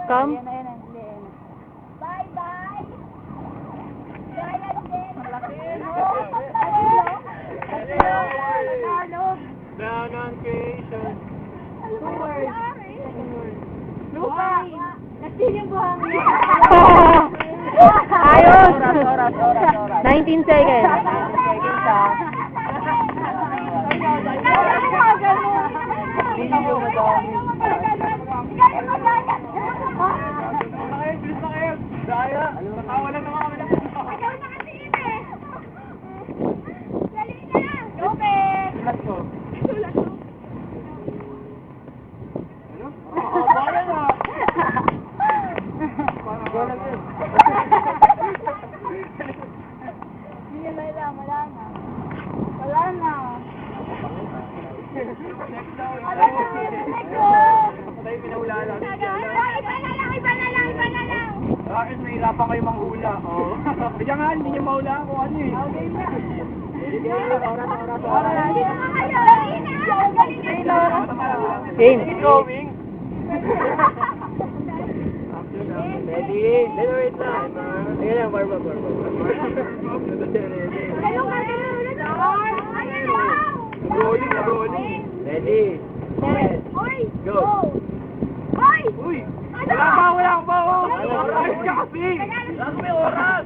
Come. Bye-bye! Giant din! Malaki, no? Tagalog! Pronunciation. Lupa! Nastil yung buhang niya. Ayos! Oras. 19 seconds. 19 seconds, ha? Video mo daw. Daya, nakawalan naman kami ng Ikaw nakatingin eh! Galing ka lang! Lupit! sulat ko. Ano? Bayan na! Bayan na. Hindi na, wala na. Wala na. Patay, pinahula lang. Iba na lang! Bakit nahirapan kayo manghula? Oo. Kaya nga, hindi niyo mahula kung ano eh. Okay na. Oras. Game. Going. Ready? Wait lang. Ayan lang, barba. Rolling. Ready? Set. Go. Uy! Wala pa! Oras ka kasi! Wala may oras!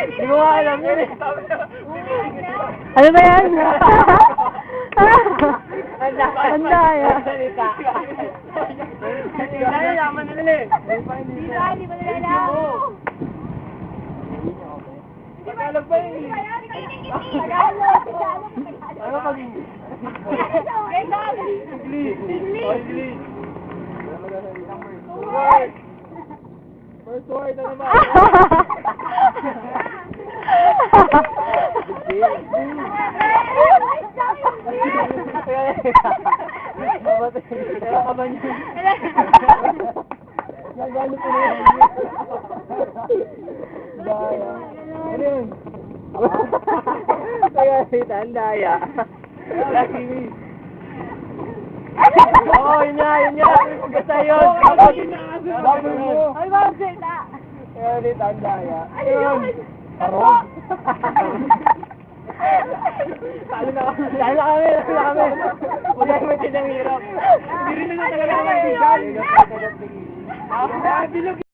Hindi mo nga alam yun eh. Ano ba yan? Handa yan. Daya, yaman nila eh. Hindi ba nila alam? Tagalog ba yun? Tagalog! Ano pag English. First word, ano ba? Kaya ka ba niya? Nagano po na yun. Daya. Ano yun? Kaya sita, ang daya. Oo, yun nga. Basta yun. Ay, ma'am, sila! Kaya sita, ang daya. Ayun! Tarong. Talo na kami. Huwag tayo may tinang hirap. Hindi rin na talaga naman bigan. Bilog